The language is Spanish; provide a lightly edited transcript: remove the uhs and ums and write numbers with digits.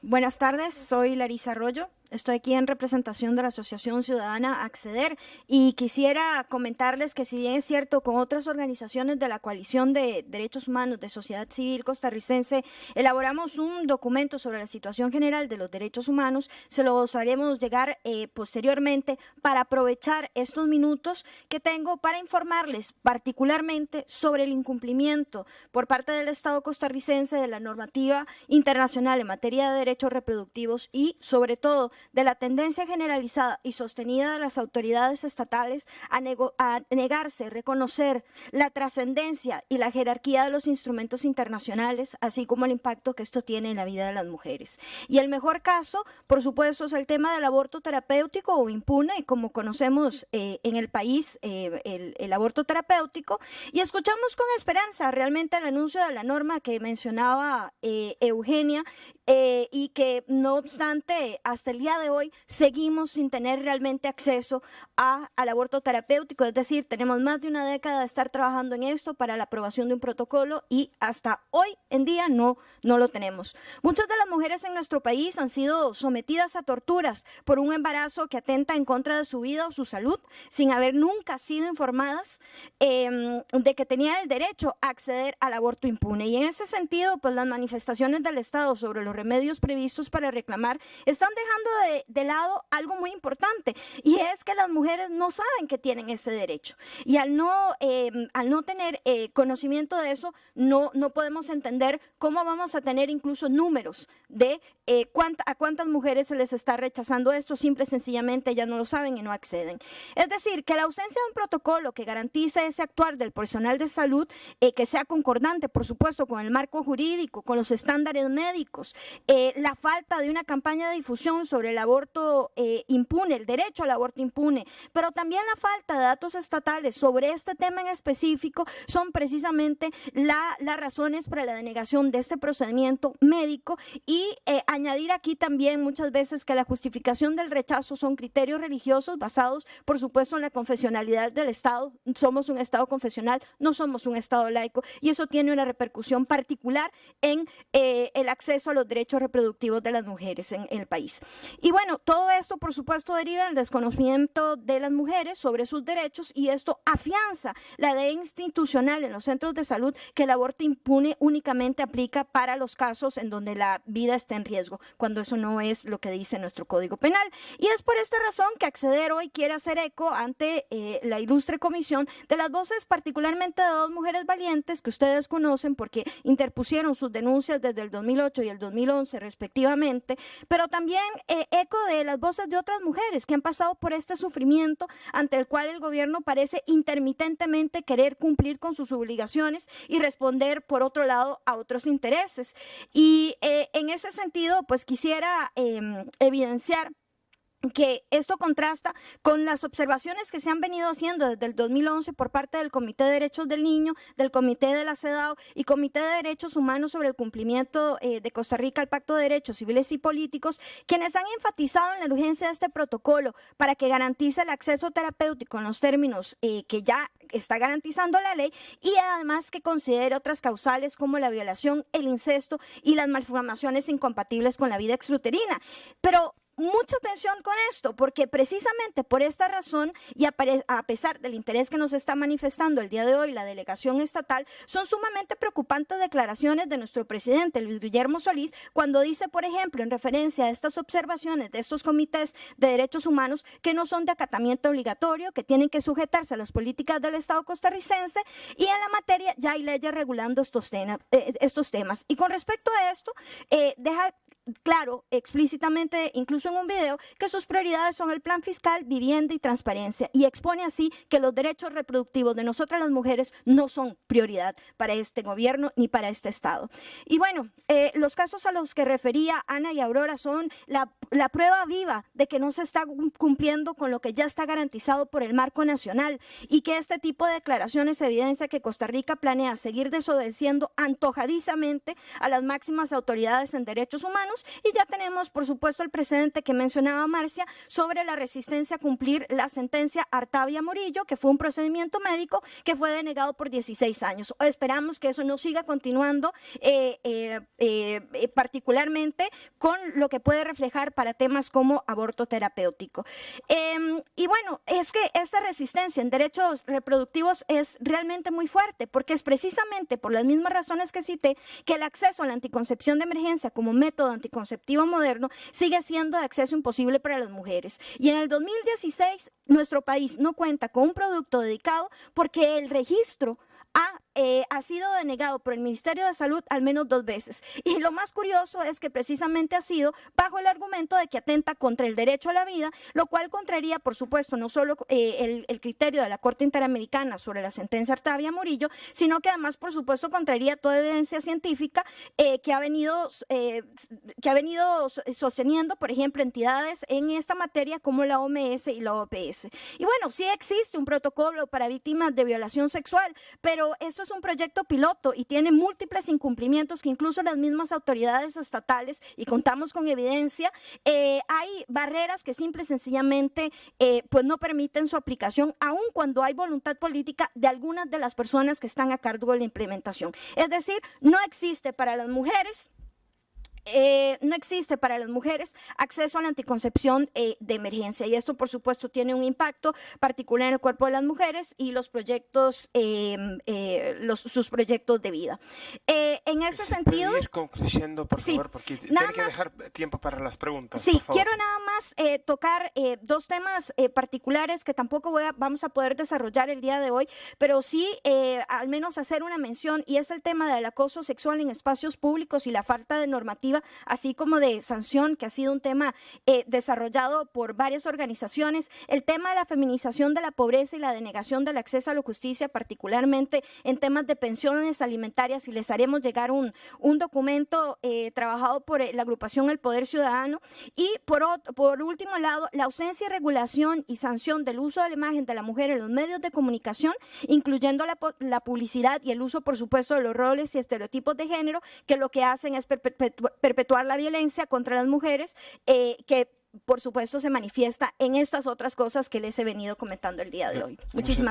Buenas tardes, soy Larisa Arroyo. Estoy aquí en representación de la Asociación Ciudadana Acceder y quisiera comentarles que si bien es cierto, con otras organizaciones de la Coalición de Derechos Humanos de Sociedad Civil Costarricense elaboramos un documento sobre la situación general de los derechos humanos, se los haremos llegar posteriormente para aprovechar estos minutos que tengo para informarles particularmente sobre el incumplimiento por parte del Estado costarricense de la normativa internacional en materia de derechos reproductivos y sobre todo de la tendencia generalizada y sostenida de las autoridades estatales a negarse a reconocer la trascendencia y la jerarquía de los instrumentos internacionales, así como el impacto que esto tiene en la vida de las mujeres. Y el mejor caso, por supuesto, es el tema del aborto terapéutico o impune, como conocemos en el país el aborto terapéutico, y escuchamos con esperanza realmente el anuncio de la norma que mencionaba Eugenia, y que no obstante hasta el día de hoy seguimos sin tener realmente acceso al aborto terapéutico, es decir, tenemos más de una década de estar trabajando en esto para la aprobación de un protocolo y hasta hoy en día no lo tenemos. Muchas de las mujeres en nuestro país han sido sometidas a torturas por un embarazo que atenta en contra de su vida o su salud sin haber nunca sido informadas de que tenían el derecho a acceder al aborto impune, y en ese sentido pues las manifestaciones del Estado sobre los remedios previstos para reclamar están dejando de lado algo muy importante, y es que las mujeres no saben que tienen ese derecho, y al no tener conocimiento de eso no podemos entender cómo vamos a tener incluso números de a cuántas mujeres se les está rechazando esto. Simple y sencillamente ellas no lo saben y no acceden. Es decir, que la ausencia de un protocolo que garantice ese actuar del personal de salud, que sea concordante, por supuesto, con el marco jurídico, con los estándares médicos, la falta de una campaña de difusión sobre el aborto impune, el derecho al aborto impune, pero también la falta de datos estatales sobre este tema en específico son precisamente las razones para la denegación de este procedimiento médico, y añadir aquí también muchas veces que la justificación del rechazo son criterios religiosos basados, por supuesto, en la confesionalidad del Estado. Somos un Estado confesional, no somos un Estado laico, y eso tiene una repercusión particular en el acceso a los derechos reproductivos de las mujeres en el país. Y bueno, todo esto, por supuesto, deriva del desconocimiento de las mujeres sobre sus derechos, y esto afianza la idea institucional en los centros de salud que el aborto impune únicamente aplica para los casos en donde la vida está en riesgo, cuando eso no es lo que dice nuestro Código Penal. Y es por esta razón que Acceder hoy quiere hacer eco ante la ilustre comisión de las voces particularmente de dos mujeres valientes que ustedes conocen porque interpusieron sus denuncias desde el 2008 y el 2011 respectivamente, pero también eco de las voces de otras mujeres que han pasado por este sufrimiento ante el cual el gobierno parece intermitentemente querer cumplir con sus obligaciones y responder por otro lado a otros intereses. Y en ese sentido pues quisiera evidenciar que esto contrasta con las observaciones que se han venido haciendo desde el 2011 por parte del Comité de Derechos del Niño, del Comité de la CEDAW y Comité de Derechos Humanos sobre el cumplimiento de Costa Rica al Pacto de Derechos Civiles y Políticos, quienes han enfatizado en la urgencia de este protocolo para que garantice el acceso terapéutico en los términos que ya está garantizando la ley, y además que considere otras causales como la violación, el incesto y las malformaciones incompatibles con la vida extruterina. Pero mucha atención con esto, porque precisamente por esta razón y a pesar del interés que nos está manifestando el día de hoy la delegación estatal, son sumamente preocupantes declaraciones de nuestro presidente Luis Guillermo Solís cuando dice, por ejemplo, en referencia a estas observaciones de estos comités de derechos humanos, que no son de acatamiento obligatorio, que tienen que sujetarse a las políticas del Estado costarricense, y en la materia ya hay leyes regulando estos temas. Y con respecto a esto, deja claro, explícitamente, incluso en un video, que sus prioridades son el plan fiscal, vivienda y transparencia, y expone así que los derechos reproductivos de nosotras las mujeres no son prioridad para este gobierno ni para este Estado. Y bueno, los casos a los que refería Ana y Aurora son la la prueba viva de que no se está cumpliendo con lo que ya está garantizado por el marco nacional y que este tipo de declaraciones evidencia que Costa Rica planea seguir desobedeciendo antojadizamente a las máximas autoridades en derechos humanos, y ya tenemos, por supuesto, el precedente que mencionaba Marcia sobre la resistencia a cumplir la sentencia Artavia Morillo, que fue un procedimiento médico que fue denegado por 16 años. Esperamos que eso no siga continuando, particularmente con lo que puede reflejar para temas como aborto terapéutico. Y bueno, es que esta resistencia en derechos reproductivos es realmente muy fuerte, porque es precisamente por las mismas razones que cité que el acceso a la anticoncepción de emergencia como método anticonceptivo moderno sigue siendo de acceso imposible para las mujeres. Y en el 2016 nuestro país no cuenta con un producto dedicado porque el registro ha sido denegado por el Ministerio de Salud al menos 2 veces. Y lo más curioso es que precisamente ha sido bajo el argumento de que atenta contra el derecho a la vida, lo cual contraría, por supuesto, no solo el criterio de la Corte Interamericana sobre la sentencia Artavia Morillo, sino que además, por supuesto, contraría toda evidencia científica que ha venido sosteniendo, por ejemplo, entidades en esta materia como la OMS y la OPS. Y bueno, sí existe un protocolo para víctimas de violación sexual, pero esto es un proyecto piloto y tiene múltiples incumplimientos que incluso las mismas autoridades estatales, y contamos con evidencia, hay barreras que simple y sencillamente pues no permiten su aplicación, aun cuando hay voluntad política de algunas de las personas que están a cargo de la implementación. Es decir, no existe para las mujeres acceso a la anticoncepción de emergencia, y esto por supuesto tiene un impacto particular en el cuerpo de las mujeres y los proyectos, sus proyectos de vida. En ese sentido, ¿puede ir concluyendo, por favor? Porque tiene que dejar tiempo para las preguntas. Sí, quiero nada más tocar 2 temas particulares que tampoco vamos a poder desarrollar el día de hoy, pero sí al menos hacer una mención, y es el tema del acoso sexual en espacios públicos y la falta de normativa, así como de sanción, que ha sido un tema desarrollado por varias organizaciones. El tema de la feminización de la pobreza y la denegación del acceso a la justicia, particularmente en temas de pensiones alimentarias, y les haremos llegar un documento trabajado por la agrupación El Poder Ciudadano. Y por último lado, la ausencia de regulación y sanción del uso de la imagen de la mujer en los medios de comunicación, incluyendo la publicidad y el uso, por supuesto, de los roles y estereotipos de género, que lo que hacen es perpetuar la violencia contra las mujeres, que por supuesto se manifiesta en estas otras cosas que les he venido comentando el día de hoy. Muchísimas gracias.